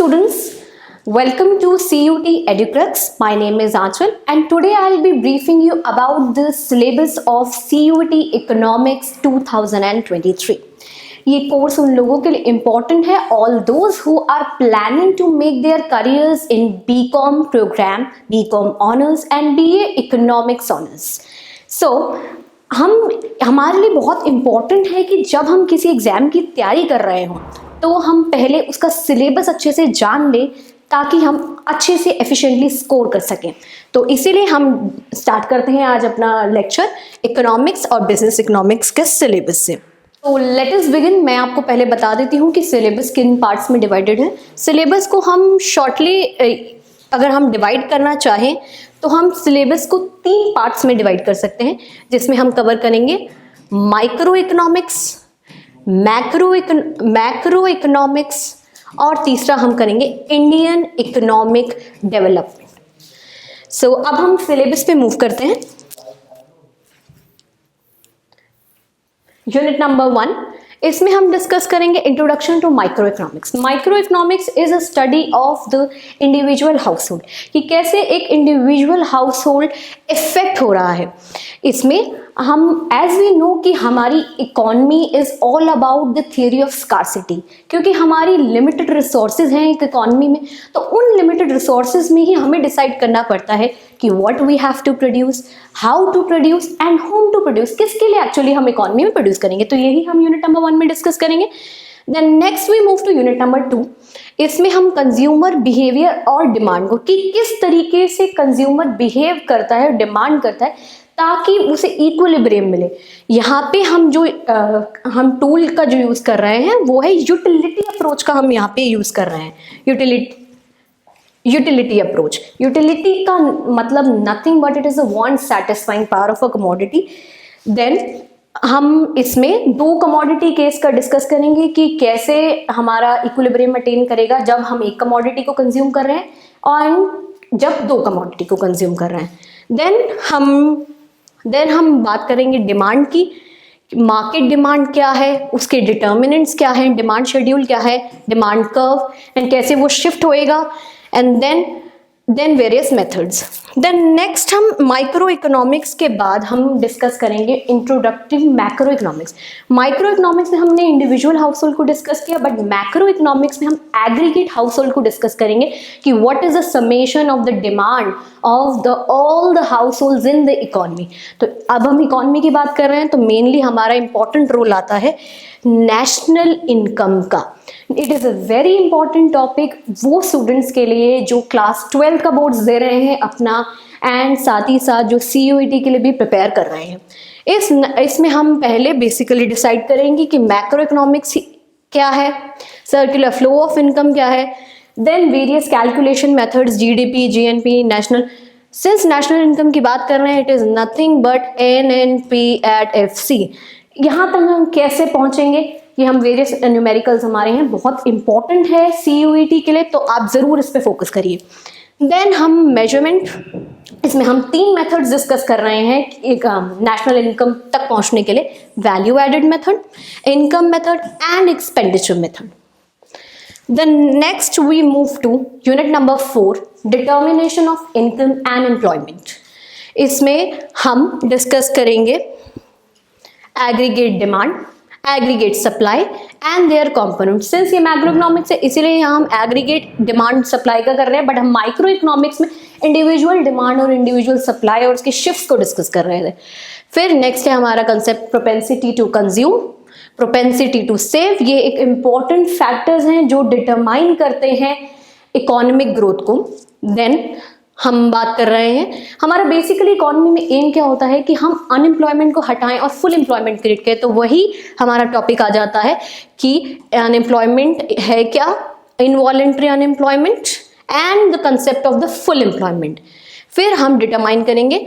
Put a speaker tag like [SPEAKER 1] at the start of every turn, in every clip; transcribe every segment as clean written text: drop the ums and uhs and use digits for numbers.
[SPEAKER 1] students, welcome to CUT EduCrux. My name is Aanchal and today I'll be briefing you about the syllabus of CUT Economics 2023. ये course उन लोगों के लिए important है, all those who are planning to make their careers in BCom programme, BCom honours and BA economics honours. So हमारे लिए बहुत important है कि जब हम किसी एग्ज़ाम की तैयारी कर रहे हों तो हम पहले उसका सिलेबस अच्छे से जान लें ताकि हम अच्छे से एफिशिएंटली स्कोर कर सकें. तो इसीलिए हम स्टार्ट करते हैं आज अपना लेक्चर इकोनॉमिक्स और बिजनेस इकोनॉमिक्स के सिलेबस से. तो लेट अस बिगिन. मैं आपको पहले बता देती हूँ कि सिलेबस किन पार्ट्स में डिवाइडेड है. सिलेबस को हम शॉर्टली अगर हम डिवाइड करना चाहें तो हम सिलेबस को 3 पार्ट्स में डिवाइड कर सकते हैं, जिसमें हम कवर करेंगे माइक्रो इकोनॉमिक्स, मैक्रो इकोनॉमिक्स और तीसरा हम करेंगे इंडियन इकोनॉमिक डेवलपमेंट. सो अब हम सिलेबस पे मूव करते हैं. यूनिट नंबर 1, इसमें हम डिस्कस करेंगे introduction to micro economics. Micro economics is a study of the individual household, कि कैसे एक इंडिविजुअल हाउस होल्ड इफेक्ट हो रहा है. इसमें हम एज वी नो कि हमारी economy is all about the theory of scarcity, क्योंकि हमारी लिमिटेड रिसोर्सेज हैं एक इकोनॉमी में. तो उन लिमिटेड रिसोर्सेज में ही हमें डिसाइड करना पड़ता है कि what we have to produce, how to produce and whom to produce, किसके लिए एक्चुअली हम इकोनॉमी में प्रोड्यूस करेंगे. तो यही हम यूनिट नंबर 1 में डिस्कस करेंगे. Then next we move to unit number 2. इसमें हम कंज्यूमर बिहेवियर और डिमांड को, कि किस तरीके से कंज्यूमर बिहेव करता है, डिमांड करता है ताकि उसे इक्विलिब्रियम मिले. यहाँ पे हम जो हम टूल का जो यूज़ कर रहे हैं वो है यूटिलिटी अप्रोच का. हम यहाँ पे यूज़ कर रहे हैं यूटिलिटी अप्रोच. यूटिलिटी का मतलब nothing but it is a want satisfying power of a commodity. Then हम इसमें 2 कमोडिटी केस का डिस्कस करेंगे कि कैसे हमारा इक्विलिब्रियम अटेन करेगा जब हम एक कमोडिटी को कंज्यूम कर रहे हैं और जब 2 कमोडिटी को कंज्यूम कर रहे हैं. देन हम बात करेंगे डिमांड की. मार्केट डिमांड क्या है, उसके डिटर्मिनेंट्स क्या है, डिमांड शेड्यूल क्या है, डिमांड कर्व एंड कैसे वो शिफ्ट होएगा. And then various methods. Then next हम माइक्रो इकोनॉमिक्स के बाद हम डिस्कस करेंगे introductive macro economics. Micro economics में हमने इंडिविजुअल हाउस होल्ड को डिस्कस किया, बट मैक्रो इकोनॉमिक्स में हम एग्रीगेट हाउस होल्ड को डिस्कस करेंगे कि what is the summation of the demand of the all the households in the economy. तो अब हम इकोनॉमी की बात कर रहे हैं तो मेनली हमारा इंपॉर्टेंट रोल आता है नेशनल इनकम का. It is a very important topic वो स्टूडेंट्स के लिए जो क्लास 12 का बोर्ड्स दे रहे हैं अपना, एंड साथ ही साथ जो CUET के लिए भी प्रिपेयर कर रहे हैं. इसमें हम पहले बेसिकली डिसाइड करेंगे कि मैक्रो इकोनॉमिक्स क्या है, सर्कुलर फ्लो ऑफ इनकम क्या है, then various calculation methods, GDP, GNP, national. Since national income की बात कर रहे हैं, it is nothing but NNP at FC. यहाँ तक हम कैसे पहुँचेंगे, ये हम वेरियस न्यूमेरिकल्स हमारे हैं, बहुत इंपॉर्टेंट है CUET के लिए, तो आप ज़रूर इस पर फोकस करिए. देन हम मेजरमेंट, इसमें हम 3 मेथड्स डिस्कस कर रहे हैं एक नेशनल इनकम तक पहुंचने के लिए. Value added method, income method and expenditure method. Then next we move to unit number 4, determination of income and employment. इसमें हम डिस्कस करेंगे aggregate demand, aggregate supply and their component. Since ये macro economics है इसीलिए यहाँ हम aggregate demand supply का कर रहे हैं, बट हम माइक्रो इकोनॉमिक्स में इंडिविजुअल डिमांड और इंडिविजुअल सप्लाई और उसके शिफ्ट्स को डिस्कस कर रहे थे. फिर नेक्स्ट है हमारा concept propensity to consume, propensity to save. ये एक इम्पॉर्टेंट फैक्टर्स हैं जो डिटरमाइन करते हैं इकोनॉमिक ग्रोथ को. देन हम बात कर रहे हैं हमारा बेसिकली इकोनॉमी में एम क्या होता है कि हम अनएम्प्लॉयमेंट को हटाएं और फुल एम्प्लॉयमेंट क्रिएट करें. तो वही हमारा टॉपिक आ जाता है कि अनएम्प्लॉयमेंट है क्या, involuntary unemployment and the concept of the full employment. फिर हम डिटरमाइन करेंगे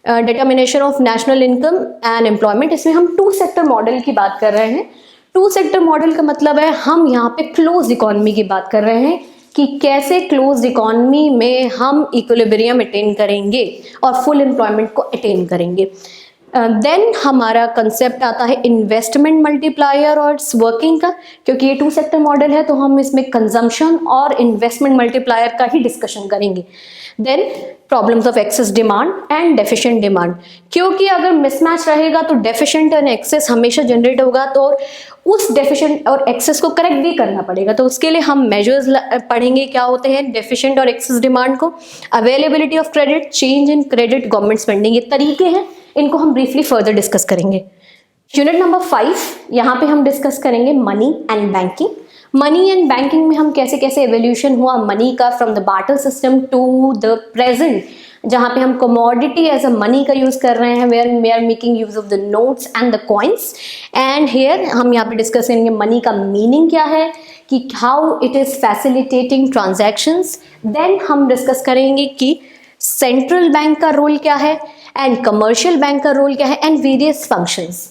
[SPEAKER 1] determination of national income and employment. इसमें हम 2 सेक्टर मॉडल की बात कर रहे हैं. 2 सेक्टर मॉडल का मतलब है हम यहाँ पे क्लोज इकोनॉमी की बात कर रहे हैं कि कैसे क्लोज इकोनॉमी में हम इक्विलिब्रियम अटेन करेंगे और फुल एम्प्लॉयमेंट को अटेन करेंगे. देन हमारा कंसेप्ट आता है इन्वेस्टमेंट मल्टीप्लायर और इट्स वर्किंग का, क्योंकि ये 2 सेक्टर मॉडल है तो हम इसमें कंजम्पशन और इन्वेस्टमेंट मल्टीप्लायर का ही डिस्कशन करेंगे। Then problems of excess demand and deficient demand, क्योंकि अगर मिसमैच रहेगा तो डेफिशिएंट एंड एक्सेस हमेशा जनरेट होगा, तो उस डेफिशिएंट और एक्सेस को करेक्ट भी करना पड़ेगा। तो उसके लिए हम मेजर्स पढ़ेंगे क्या होते हैं डेफिशिएंट और एक्सेस डिमांड को, availability of credit, change in credit, government spending, ये तरीके हैं, इनको हम ब्रीफली फर्दर डिस्कस करेंगे। यूनिट नंबर 5, यहाँ पे हम डिस्कस करेंगे money and banking. Money and banking में हम कैसे कैसे एवोल्यूशन हुआ मनी का from the barter system to the present, जहाँ पे हम कमोडिटी एज अ मनी का यूज कर रहे हैं, where we are making use of the notes and the coins. And here हम यहाँ पे डिस्कस करेंगे मनी का मीनिंग क्या है, कि how it is facilitating transactions. Then हम डिस्कस करेंगे कि सेंट्रल बैंक का रोल क्या है एंड कमर्शियल बैंक का रोल क्या है एंड वेरियस फंक्शंस।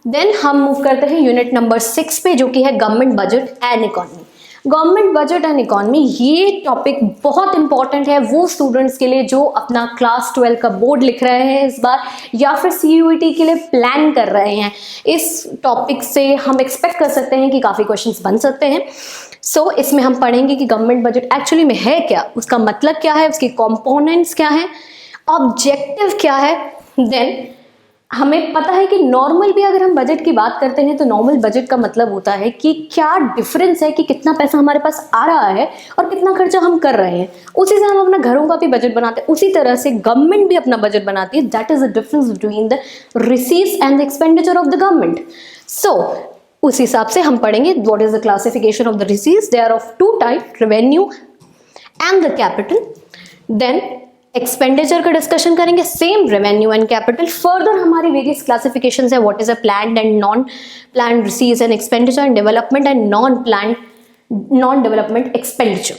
[SPEAKER 1] देन हम मूव करते हैं यूनिट नंबर 6 पे, जो कि है government budget and economy. Government budget and economy, ये टॉपिक बहुत इंपॉर्टेंट है वो स्टूडेंट्स के लिए जो अपना क्लास 12 का बोर्ड लिख रहे हैं इस बार, या फिर CUET के लिए प्लान कर रहे हैं। इस टॉपिक से हम एक्सपेक्ट कर सकते हैं कि काफ़ी क्वेश्चंस बन सकते हैं। सो इसमें हम पढ़ेंगे कि गवर्नमेंट बजट एक्चुअली में है क्या, उसका मतलब क्या है, उसके कंपोनेंट्स क्या हैं, ऑब्जेक्टिव क्या है। देन हमें पता है कि नॉर्मल भी अगर हम बजट की बात करते हैं तो नॉर्मल बजट का मतलब होता है कि क्या डिफरेंस है, कि कितना पैसा हमारे पास आ रहा है और कितना खर्चा हम कर रहे हैं। उसी से हम अपना घरों का भी बजट बनाते हैं, उसी तरह से गवर्नमेंट भी अपना बजट बनाती है। That is the difference between the receipts and the expenditure of the government. So उस हिसाब से हम पढ़ेंगे what is the classification of the receipts. They are of 2 type, revenue and the capital. Then expenditure का discussion करेंगे, same revenue and capital. Further हमारी various classification है, what is a planned and non planned receipts and expenditure and development and non development expenditure.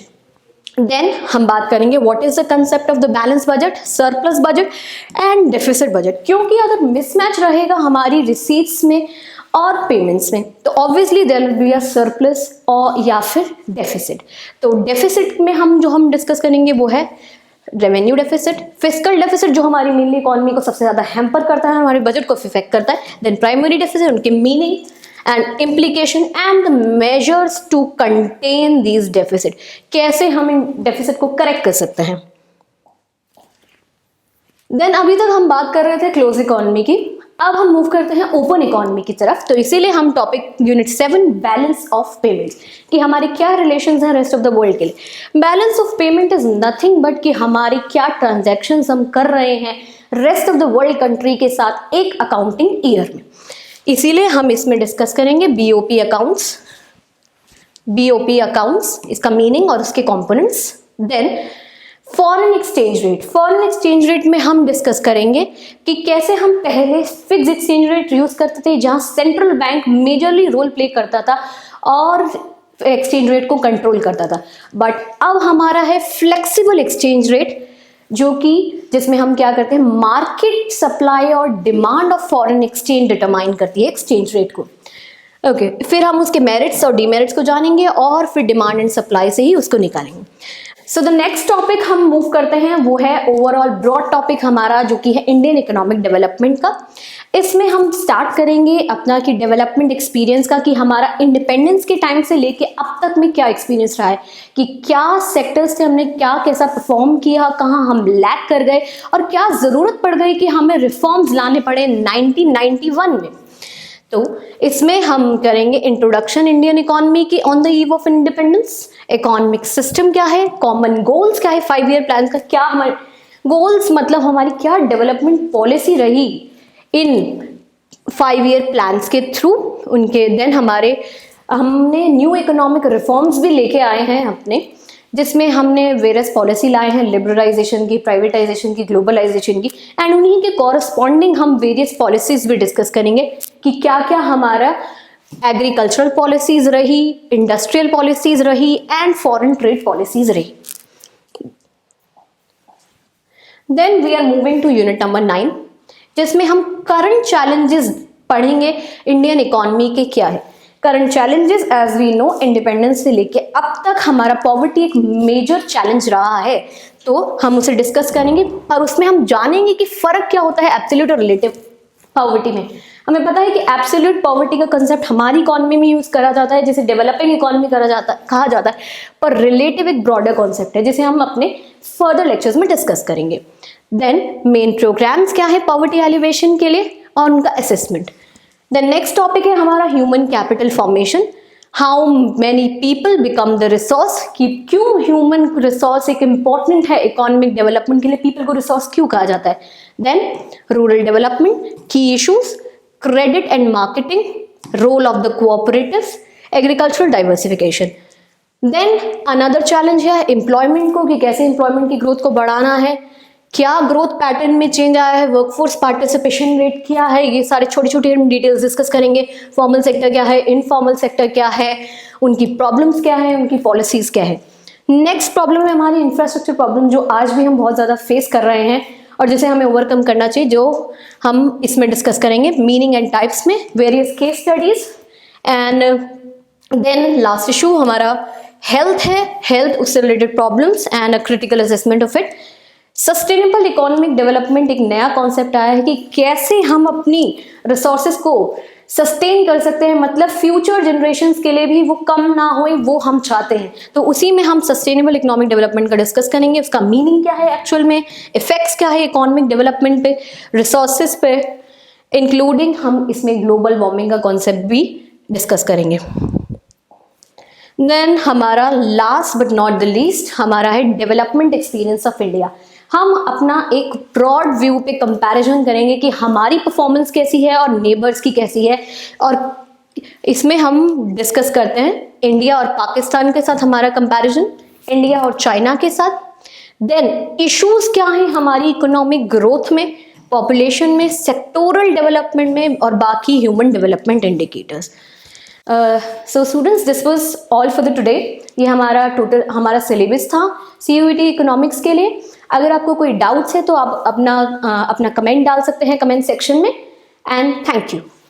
[SPEAKER 1] Then हम बात करेंगे what is the concept of the balance budget, surplus budget and deficit budget, क्योंकि अगर mismatch रहेगा हमारी receipts में और payments में तो obviously there will be a surplus और या फिर डेफिसिट। तो डेफिसिट में हम डिस्कस करेंगे वो है रेवेन्यू डेफिसिट, फिस्कल डेफिसिट जो हमारी मेनली इकोनॉमी को सबसे ज्यादा हैम्पर करता है, हमारे बजट को इफेक्ट करता है। देन प्राइमरी डेफिसिट, उनके meaning and implication and the measures to contain these deficit, कैसे हम इन डेफिसिट को करेक्ट कर सकते हैं। देन अभी तक हम बात कर रहे थे क्लोज इकोनॉमी की, अब हम मूव करते हैं ओपन इकोनॉमी की तरफ। तो इसीलिए हम topic unit 7 balance of payments, कि हमारे क्या रिलेशंस हैं रेस्ट ऑफ द वर्ल्ड के लिए। Balance of payment is nothing but कि हमारी क्या ट्रांजैक्शंस हम कर रहे हैं rest of the world country के साथ एक अकाउंटिंग ईयर में। इसीलिए हम इसमें डिस्कस करेंगे BOP अकाउंट्स, इसका मीनिंग और उसके components. Then foreign exchange rate, foreign exchange rate में हम डिस्कस करेंगे कि कैसे हम पहले फिक्स एक्सचेंज रेट यूज करते थे जहां central bank majorly role play करता था और एक्सचेंज रेट को कंट्रोल करता था, बट अब हमारा है फ्लेक्सिबल एक्सचेंज रेट, जो कि जिसमें हम क्या करते हैं मार्केट सप्लाई और demand of foreign exchange determine करती है एक्सचेंज रेट को। ओके, फिर हम उसके मेरिट्स और डीमेरिट्स को जानेंगे और फिर डिमांड एंड सप्लाई से ही उसको निकालेंगे। सो द नेक्स्ट टॉपिक हम मूव करते हैं वो है ओवरऑल ब्रॉड टॉपिक हमारा, जो कि है इंडियन इकोनॉमिक डेवलपमेंट का। इसमें हम स्टार्ट करेंगे अपना कि डेवलपमेंट एक्सपीरियंस का, कि हमारा इंडिपेंडेंस के टाइम से लेके अब तक में क्या एक्सपीरियंस रहा है, कि क्या सेक्टर्स से हमने क्या कैसा परफॉर्म किया, कहाँ हम लैग कर गए और क्या ज़रूरत पड़ गई कि हमें रिफॉर्म्स लाने पड़े 1991 में। तो इसमें हम करेंगे इंट्रोडक्शन इंडियन इकोनॉमी की on the eve of independence, economic system क्या है, कॉमन गोल्स क्या है, 5 ईयर प्लान का क्या हमारे गोल्स, मतलब हमारी क्या डेवलपमेंट पॉलिसी रही इन 5 ईयर प्लान्स के थ्रू उनके। देन हमने न्यू इकोनॉमिक रिफॉर्म्स भी लेके आए हैं अपने, जिसमें हमने वेरियस पॉलिसी लाए हैं, लिबरलाइजेशन की, प्राइवेटाइजेशन की, ग्लोबलाइजेशन की, एंड उन्हीं के कॉरस्पॉन्डिंग हम वेरियस पॉलिसीज भी डिस्कस करेंगे कि क्या क्या हमारा एग्रीकल्चरल पॉलिसीज रही, इंडस्ट्रियल पॉलिसीज रही एंड फॉरेन ट्रेड पॉलिसीज रही। Then we are moving to unit number 9, जिसमें हम करंट चैलेंजेस पढ़ेंगे इंडियन इकोनॉमी के क्या है। Current challenges as we know, independence से लेके अब तक हमारा पॉवर्टी एक मेजर चैलेंज रहा है, तो हम उसे डिस्कस करेंगे और उसमें हम जानेंगे कि फर्क क्या होता है एब्सोल्यूट और रिलेटिव पॉवर्टी में। हमें पता है कि एब्सोल्यूट पॉवर्टी का कंसेप्ट हमारी इकोनॉमी में यूज करा जाता है, जिसे डेवलपिंग इकोनॉमी कहा जाता है, पर रिलेटिव एक ब्रॉडर कॉन्सेप्ट है जिसे हम अपने फर्दर लेक्चर्स में डिस्कस करेंगे। देन मेन प्रोग्राम्स क्या है पॉवर्टी एलिवेशन के लिए और उनका असेसमेंट। देन नेक्स्ट टॉपिक है हमारा human capital formation, how many people become the resource, कि क्यों ह्यूमन रिसोर्स एक इंपॉर्टेंट है इकोनॉमिक डेवलपमेंट के लिए, पीपल को रिसोर्स क्यों कहा जाता है। देन रूरल डेवलपमेंट, की issues, credit and marketing, role of the cooperatives, agricultural diversification. Then another challenge है एम्प्लॉयमेंट को, कि कैसे एम्प्लॉयमेंट की ग्रोथ को बढ़ाना है, क्या ग्रोथ पैटर्न में चेंज आया है, वर्कफोर्स पार्टिसिपेशन रेट क्या है, ये सारे छोटे छोटे हम डिटेल्स डिस्कस करेंगे। फॉर्मल सेक्टर क्या है, इनफॉर्मल सेक्टर क्या है, उनकी प्रॉब्लम्स क्या है, उनकी पॉलिसीज क्या है। नेक्स्ट प्रॉब्लम है हमारी इंफ्रास्ट्रक्चर प्रॉब्लम, जो आज भी हम बहुत ज़्यादा फेस कर रहे हैं और जिसे हमें ओवरकम करना चाहिए, जो हम इसमें डिस्कस करेंगे मीनिंग एंड टाइप्स में, various case studies. And then last issue हमारा हेल्थ है, हेल्थ उससे related problems and a critical assessment of it. Sustainable economic development एक नया कॉन्सेप्ट आया है कि कैसे हम अपनी रिसोर्सेज को सस्टेन कर सकते हैं, मतलब फ्यूचर जनरेशंस के लिए भी वो कम ना हो, वो हम चाहते हैं। तो उसी में हम सस्टेनेबल इकोनॉमिक डेवलपमेंट का डिस्कस करेंगे, उसका मीनिंग क्या है एक्चुअल में, इफेक्ट्स क्या है इकोनॉमिक डेवलपमेंट पे, रिसोर्सेज पे, इंक्लूडिंग हम इसमें ग्लोबल वार्मिंग का कॉन्सेप्ट भी डिस्कस करेंगे। देन हमारा last but not the least हमारा है डेवलपमेंट एक्सपीरियंस ऑफ इंडिया। हम अपना एक ब्रॉड व्यू पे कंपैरिजन करेंगे कि हमारी परफॉर्मेंस कैसी है और नेबर्स की कैसी है, और इसमें हम डिस्कस करते हैं इंडिया और पाकिस्तान के साथ हमारा कंपैरिजन, इंडिया और चाइना के साथ। देन इश्यूज क्या हैं हमारी इकोनॉमिक ग्रोथ में, पॉपुलेशन में, सेक्टोरल डेवलपमेंट में और बाकी human development indicators. So students, this was all for the today. ये हमारा सिलेबस था CUET इकोनॉमिक्स के लिए। अगर आपको कोई डाउट्स है तो आप अपना कमेंट डाल सकते हैं कमेंट सेक्शन में। And thank you.